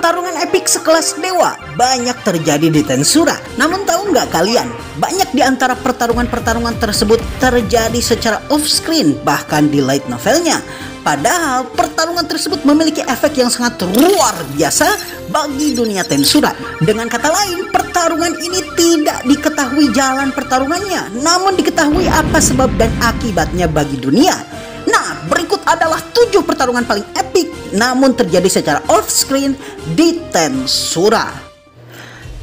Pertarungan epik sekelas dewa banyak terjadi di Tensura. Namun tahu nggak kalian, banyak di antara pertarungan-pertarungan tersebut terjadi secara off-screen, bahkan di light novelnya. Padahal pertarungan tersebut memiliki efek yang sangat luar biasa bagi dunia Tensura. Dengan kata lain, pertarungan ini tidak diketahui jalan pertarungannya, namun diketahui apa sebab dan akibatnya bagi dunia. Nah, berikut adalah 7 pertarungan paling epik namun terjadi secara off-screen di Tensura.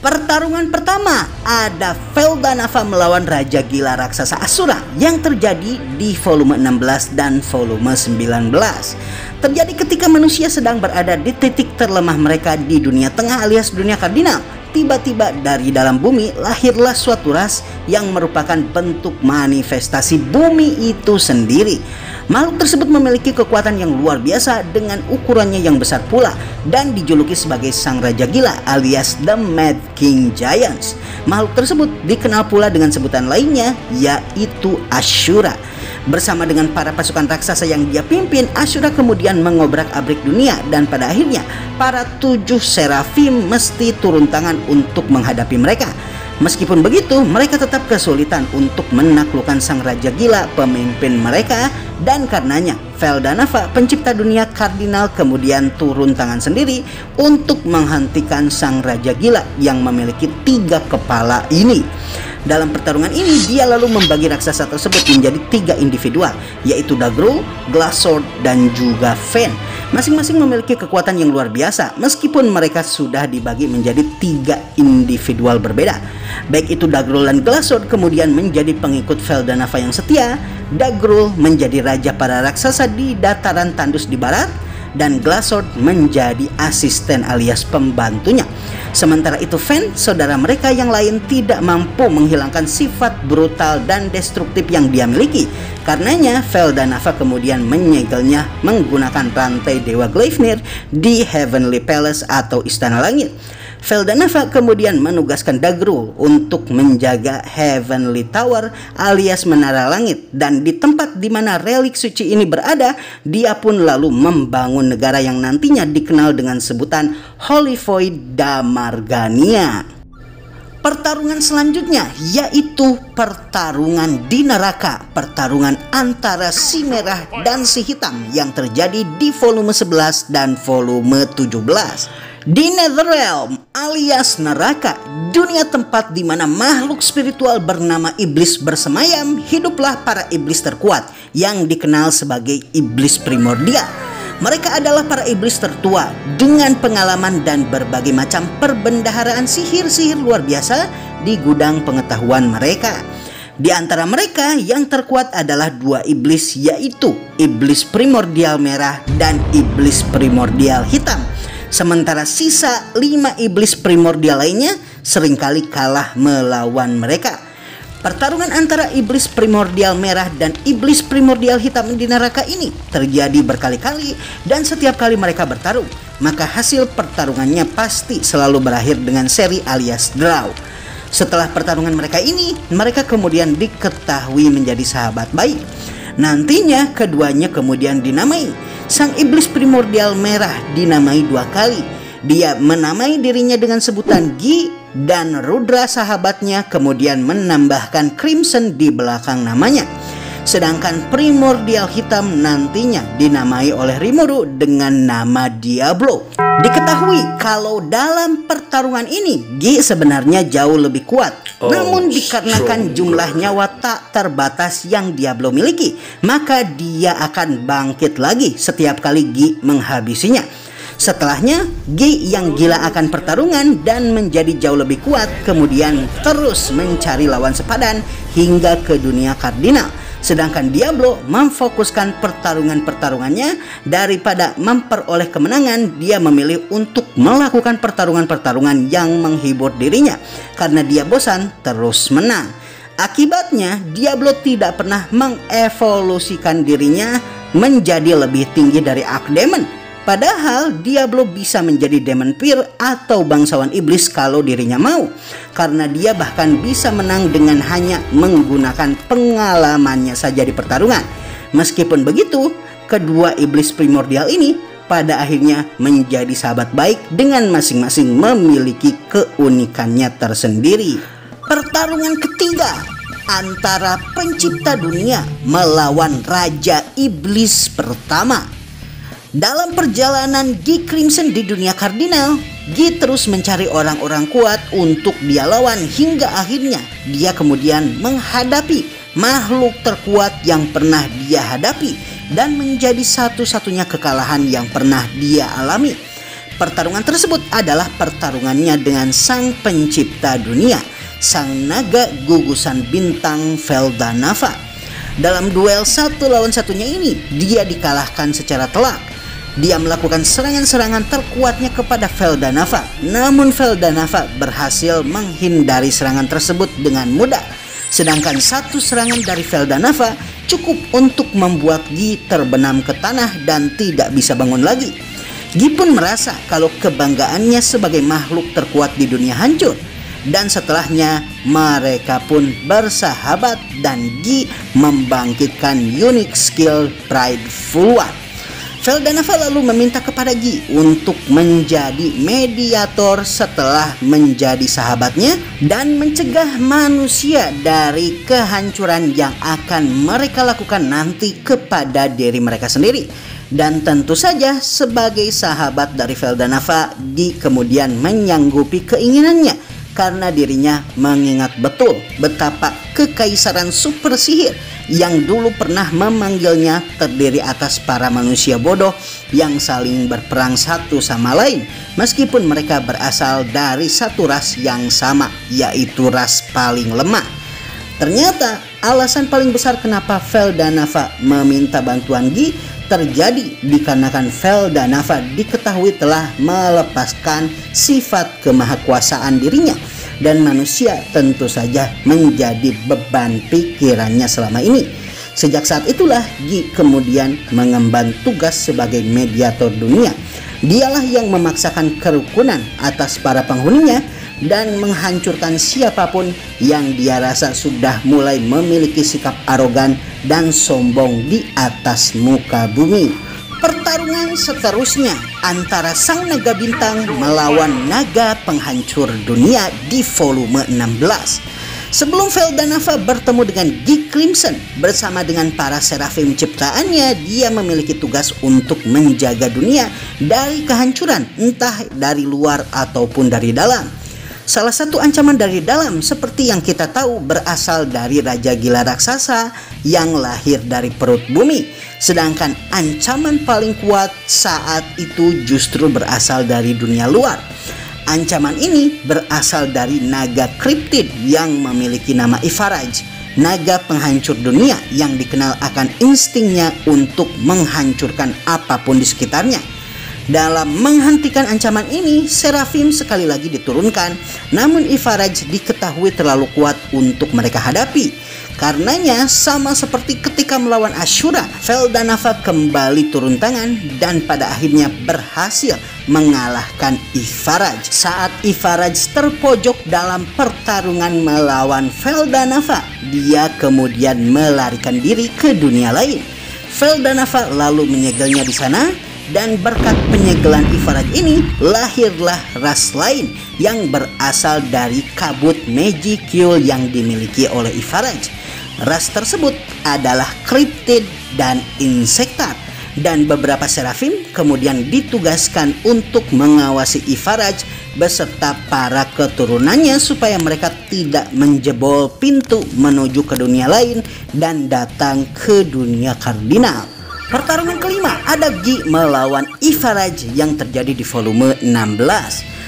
Pertarungan pertama ada Feldanava melawan Raja Gila Raksasa Asura yang terjadi di volume 16 dan volume 19. Terjadi ketika manusia sedang berada di titik terlemah mereka di dunia tengah alias dunia kardinal. Tiba-tiba dari dalam bumi lahirlah suatu ras yang merupakan bentuk manifestasi bumi itu sendiri. Makhluk tersebut memiliki kekuatan yang luar biasa dengan ukurannya yang besar pula dan dijuluki sebagai Sang Raja Gila alias The Mad King Giants. Makhluk tersebut dikenal pula dengan sebutan lainnya yaitu Ashura. Bersama dengan para pasukan raksasa yang dia pimpin, Ashura kemudian mengobrak-abrik dunia dan pada akhirnya para 7 serafim mesti turun tangan untuk menghadapi mereka. Meskipun begitu, mereka tetap kesulitan untuk menaklukkan Sang Raja Gila, pemimpin mereka, dan karenanya Feldanava, pencipta dunia kardinal, kemudian turun tangan sendiri untuk menghentikan Sang Raja Gila yang memiliki 3 kepala ini. Dalam pertarungan ini, dia lalu membagi raksasa tersebut menjadi 3 individual, yaitu Dagrul, Glassword, dan juga Fen. Masing-masing memiliki kekuatan yang luar biasa, meskipun mereka sudah dibagi menjadi 3 individual berbeda. Baik itu Dagrul dan Glassword kemudian menjadi pengikut Feldanava yang setia. Dagrul menjadi raja para raksasa di dataran tandus di barat, dan Glassword menjadi asisten alias pembantunya. Sementara itu Fen, saudara mereka yang lain, tidak mampu menghilangkan sifat brutal dan destruktif yang dia miliki. Karenanya Feldanava kemudian menyegelnya menggunakan rantai Dewa Gleipnir di Heavenly Palace atau Istana Langit. Feldanava kemudian menugaskan Dagrul untuk menjaga Heavenly Tower alias Menara Langit, dan di tempat di mana relik suci ini berada, dia pun lalu membangun negara yang nantinya dikenal dengan sebutan Holy Void Damargania. Pertarungan selanjutnya yaitu pertarungan di neraka, pertarungan antara si merah dan si hitam yang terjadi di volume 11 dan volume 17. Di Netherrealm alias neraka, dunia tempat di mana makhluk spiritual bernama iblis bersemayam, hiduplah para iblis terkuat yang dikenal sebagai iblis primordial. Mereka adalah para iblis tertua dengan pengalaman dan berbagai macam perbendaharaan sihir-sihir luar biasa di gudang pengetahuan mereka. Di antara mereka yang terkuat adalah 2 iblis, yaitu iblis primordial merah dan iblis primordial hitam. Sementara sisa 5 iblis primordial lainnya seringkali kalah melawan mereka. Pertarungan antara iblis primordial merah dan iblis primordial hitam di neraka ini terjadi berkali-kali, dan setiap kali mereka bertarung, maka hasil pertarungannya pasti selalu berakhir dengan seri alias draw. Setelah pertarungan mereka ini, mereka kemudian diketahui menjadi sahabat baik. Nantinya keduanya kemudian dinamai. Sang iblis primordial merah dinamai 2 kali. Dia menamai dirinya dengan sebutan Gi, dan Rudra sahabatnya kemudian menambahkan Crimson di belakang namanya. Sedangkan primordial hitam nantinya dinamai oleh Rimuru dengan nama Diablo. Diketahui kalau dalam pertarungan ini Gi sebenarnya jauh lebih kuat. Namun dikarenakan jumlah nyawa tak terbatas yang Diablo miliki, maka dia akan bangkit lagi setiap kali Gi menghabisinya. Setelahnya, Gi yang gila akan pertarungan dan menjadi jauh lebih kuat, kemudian terus mencari lawan sepadan hingga ke dunia kardinal. Sedangkan Diablo memfokuskan pertarungan-pertarungannya, daripada memperoleh kemenangan, dia memilih untuk melakukan pertarungan-pertarungan yang menghibur dirinya karena dia bosan terus menang. Akibatnya Diablo tidak pernah mengevolusikan dirinya menjadi lebih tinggi dari Archdemon. Padahal Diablo bisa menjadi Demon Peer atau bangsawan iblis kalau dirinya mau, karena dia bahkan bisa menang dengan hanya menggunakan pengalamannya saja di pertarungan. Meskipun begitu, kedua iblis primordial ini pada akhirnya menjadi sahabat baik dengan masing-masing memiliki keunikannya tersendiri. Pertarungan ketiga antara pencipta dunia melawan Raja Iblis pertama. Dalam perjalanan Guy Crimson di dunia kardinal, Guy terus mencari orang-orang kuat untuk dia lawan hingga akhirnya dia kemudian menghadapi makhluk terkuat yang pernah dia hadapi dan menjadi satu-satunya kekalahan yang pernah dia alami. Pertarungan tersebut adalah pertarungannya dengan sang pencipta dunia, sang naga gugusan bintang Feldanava. Dalam duel satu lawan satunya ini, dia dikalahkan secara telak. Dia melakukan serangan-serangan terkuatnya kepada Feldanava, namun Feldanava berhasil menghindari serangan tersebut dengan mudah. Sedangkan satu serangan dari Feldanava cukup untuk membuat Guy terbenam ke tanah dan tidak bisa bangun lagi. Guy pun merasa kalau kebanggaannya sebagai makhluk terkuat di dunia hancur. Dan setelahnya mereka pun bersahabat dan Guy membangkitkan unique skill Prideful One. Feldanava lalu meminta kepada Guy untuk menjadi mediator setelah menjadi sahabatnya dan mencegah manusia dari kehancuran yang akan mereka lakukan nanti kepada diri mereka sendiri. Dan tentu saja sebagai sahabat dari Feldanava, Guy kemudian menyanggupi keinginannya karena dirinya mengingat betul betapa kekaisaran super sihir yang dulu pernah memanggilnya terdiri atas para manusia bodoh yang saling berperang satu sama lain meskipun mereka berasal dari satu ras yang sama, yaitu ras paling lemah. Ternyata alasan paling besar kenapa Feldanava meminta bantuan Guy terjadi dikarenakan Feldanava diketahui telah melepaskan sifat kemahakuasaan dirinya dan manusia tentu saja menjadi beban pikirannya selama ini. Sejak saat itulah Guy kemudian mengemban tugas sebagai mediator dunia. Dialah yang memaksakan kerukunan atas para penghuninya dan menghancurkan siapapun yang dia rasa sudah mulai memiliki sikap arogan dan sombong di atas muka bumi. Pertarungan seterusnya antara sang naga bintang melawan naga penghancur dunia di volume 16. Sebelum Feldanava bertemu dengan Guy Crimson bersama dengan para serafim ciptaannya, dia memiliki tugas untuk menjaga dunia dari kehancuran, entah dari luar ataupun dari dalam. Salah satu ancaman dari dalam seperti yang kita tahu berasal dari Raja Gila Raksasa yang lahir dari perut bumi. Sedangkan ancaman paling kuat saat itu justru berasal dari dunia luar. Ancaman ini berasal dari naga kriptid yang memiliki nama Ifaraj, naga penghancur dunia yang dikenal akan instingnya untuk menghancurkan apapun di sekitarnya. Dalam menghentikan ancaman ini, serafim sekali lagi diturunkan, namun Ifaraj diketahui terlalu kuat untuk mereka hadapi. Karenanya sama seperti ketika melawan Ashura, Feldanava kembali turun tangan dan pada akhirnya berhasil mengalahkan Ifaraj. Saat Ifaraj terpojok dalam pertarungan melawan Feldanava, dia kemudian melarikan diri ke dunia lain. Feldanava lalu menyegelnya di sana. Dan berkat penyegelan Ifaraj ini lahirlah ras lain yang berasal dari kabut Magicule yang dimiliki oleh Ifaraj. Ras tersebut adalah Cryptid dan Insectar. Dan beberapa serafim kemudian ditugaskan untuk mengawasi Ifaraj beserta para keturunannya supaya mereka tidak menjebol pintu menuju ke dunia lain dan datang ke dunia kardinal. Pertarungan kelima ada Guy melawan Ifaraj yang terjadi di volume 16.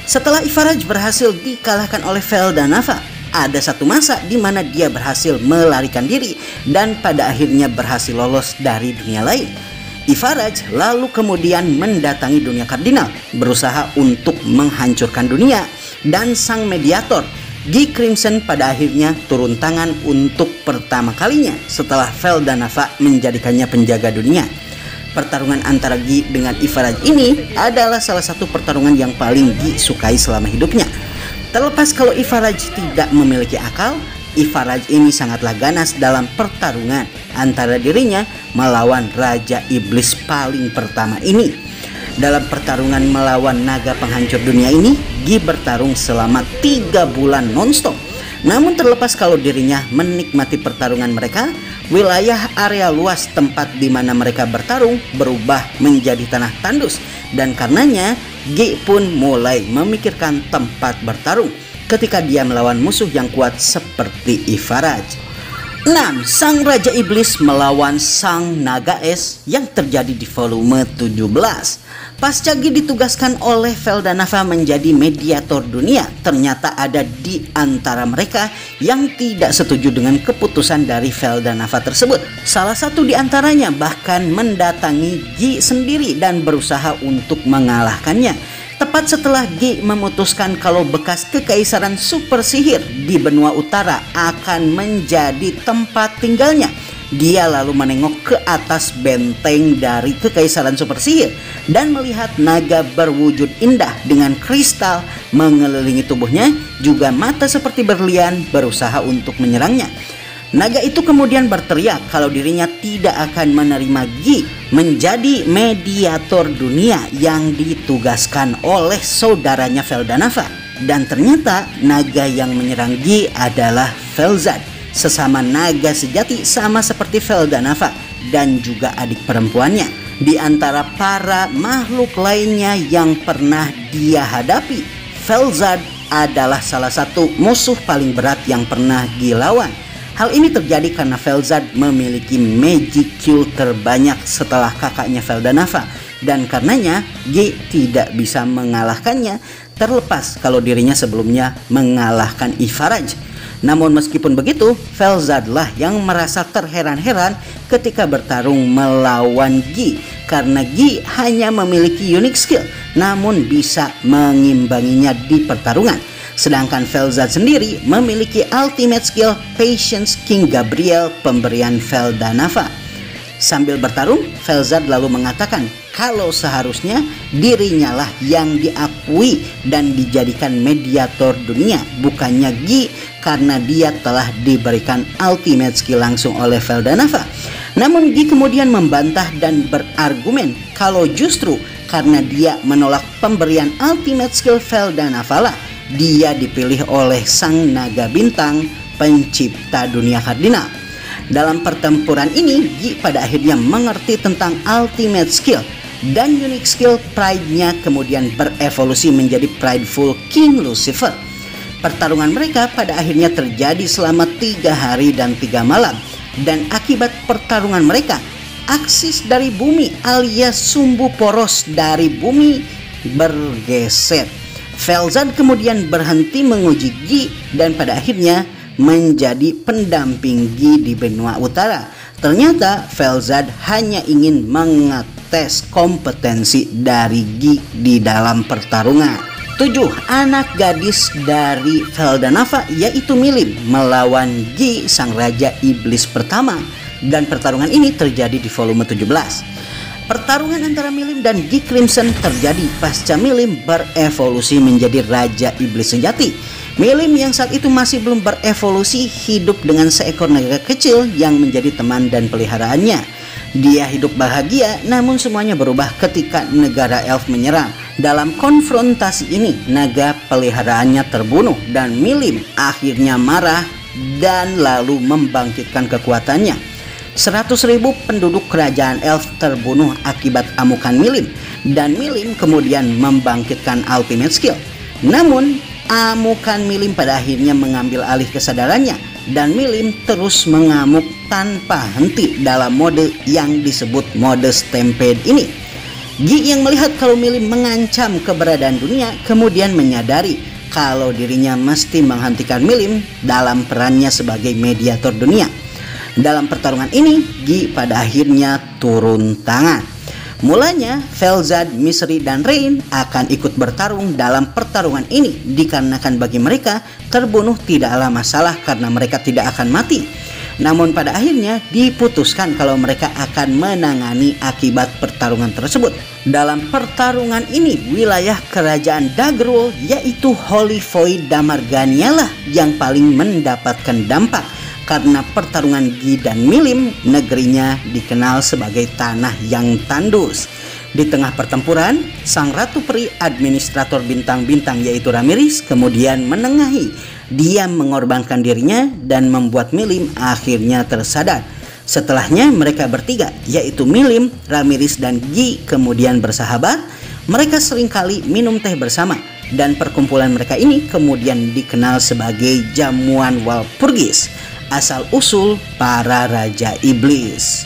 Setelah Ifaraj berhasil dikalahkan oleh Feldanava, ada satu masa di mana dia berhasil melarikan diri dan pada akhirnya berhasil lolos dari dunia lain. Ifaraj lalu kemudian mendatangi dunia kardinal, berusaha untuk menghancurkan dunia, dan sang mediator Guy Crimson pada akhirnya turun tangan untuk pertama kalinya setelah Feldanava menjadikannya penjaga dunia. Pertarungan antara Guy dengan Ifaraj ini adalah salah satu pertarungan yang paling Guy sukai selama hidupnya. Terlepas kalau Ifaraj tidak memiliki akal, Ifaraj ini sangatlah ganas dalam pertarungan antara dirinya melawan Raja Iblis paling pertama ini. Dalam pertarungan melawan naga penghancur dunia ini, Gi bertarung selama 3 bulan nonstop. Namun terlepas kalau dirinya menikmati pertarungan mereka, wilayah area luas tempat di mana mereka bertarung berubah menjadi tanah tandus. Dan karenanya Gi pun mulai memikirkan tempat bertarung ketika dia melawan musuh yang kuat seperti Ifaraj. 6. Sang Raja Iblis melawan Sang Naga Es yang terjadi di volume 17. Pasca Gi ditugaskan oleh Feldanava menjadi mediator dunia, ternyata ada di antara mereka yang tidak setuju dengan keputusan dari Feldanava tersebut. Salah satu di antaranya bahkan mendatangi Gi sendiri dan berusaha untuk mengalahkannya. Tepat setelah Gi memutuskan kalau bekas kekaisaran super sihir di benua utara akan menjadi tempat tinggalnya, dia lalu menengok ke atas benteng dari kekaisaran super sihir dan melihat naga berwujud indah dengan kristal mengelilingi tubuhnya, juga mata seperti berlian berusaha untuk menyerangnya. Naga itu kemudian berteriak kalau dirinya tidak akan menerima Gi menjadi mediator dunia yang ditugaskan oleh saudaranya Feldanava. Dan ternyata naga yang menyerang Gi adalah Felzad, sesama naga sejati sama seperti Feldanava dan juga adik perempuannya. Di antara para makhluk lainnya yang pernah dia hadapi, Felzad adalah salah satu musuh paling berat yang pernah Gi lawan. Hal ini terjadi karena Felzad memiliki magic kill terbanyak setelah kakaknya Feldanava, dan karenanya Gi tidak bisa mengalahkannya, terlepas kalau dirinya sebelumnya mengalahkan Ifaraj. Namun meskipun begitu, Felzadlah yang merasa terheran-heran ketika bertarung melawan Gi, karena Gi hanya memiliki unique skill namun bisa mengimbanginya di pertarungan. Sedangkan Felzad sendiri memiliki ultimate skill Patience King Gabriel pemberian Feldanava. Sambil bertarung, Felzad lalu mengatakan kalau seharusnya dirinya lah yang diakui dan dijadikan mediator dunia, bukannya Gi, karena dia telah diberikan ultimate skill langsung oleh Feldanava. Namun Gi kemudian membantah dan berargumen kalau justru karena dia menolak pemberian ultimate skill Feldanava lah dia dipilih oleh Sang Naga Bintang, pencipta dunia kardinal. Dalam pertempuran ini, Gi pada akhirnya mengerti tentang ultimate skill dan unique skill pride-nya kemudian berevolusi menjadi prideful King Lucifer. Pertarungan mereka pada akhirnya terjadi selama 3 hari dan 3 malam, dan akibat pertarungan mereka, aksis dari bumi alias sumbu poros dari bumi bergeser. Felzad kemudian berhenti menguji Gi dan pada akhirnya menjadi pendamping Gi di benua utara. Ternyata Felzad hanya ingin mengetes kompetensi dari Gi di dalam pertarungan. 7. Anak gadis dari Feldanava yaitu Milim melawan Gi, sang Raja Iblis pertama, dan pertarungan ini terjadi di volume 17. Pertarungan antara Milim dan Gi Crimson terjadi pasca Milim berevolusi menjadi Raja Iblis sejati. Milim yang saat itu masih belum berevolusi hidup dengan seekor naga kecil yang menjadi teman dan peliharaannya. Dia hidup bahagia, namun semuanya berubah ketika negara elf menyerang. Dalam konfrontasi ini, naga peliharaannya terbunuh dan Milim akhirnya marah dan lalu membangkitkan kekuatannya. 100.000 penduduk kerajaan elf terbunuh akibat amukan Milim, dan Milim kemudian membangkitkan ultimate skill. Namun amukan Milim pada akhirnya mengambil alih kesadarannya, dan Milim terus mengamuk tanpa henti dalam mode yang disebut mode stampede ini. Gi yang melihat kalau Milim mengancam keberadaan dunia kemudian menyadari kalau dirinya mesti menghentikan Milim dalam perannya sebagai mediator dunia. Dalam pertarungan ini, Gi pada akhirnya turun tangan. Mulanya, Felzad, Misery, dan Rain akan ikut bertarung dalam pertarungan ini dikarenakan bagi mereka terbunuh tidaklah masalah karena mereka tidak akan mati. Namun pada akhirnya diputuskan kalau mereka akan menangani akibat pertarungan tersebut. Dalam pertarungan ini, wilayah kerajaan Daggerwall yaitu Holy Void Damargania lah yang paling mendapatkan dampak. Karena pertarungan Gi dan Milim, negerinya dikenal sebagai tanah yang tandus. Di tengah pertempuran, sang ratu peri administrator bintang-bintang yaitu Ramirez kemudian menengahi. Dia mengorbankan dirinya dan membuat Milim akhirnya tersadar. Setelahnya mereka bertiga yaitu Milim, Ramirez dan Guy kemudian bersahabat. Mereka seringkali minum teh bersama dan perkumpulan mereka ini kemudian dikenal sebagai jamuan Walpurgis, asal usul para raja iblis.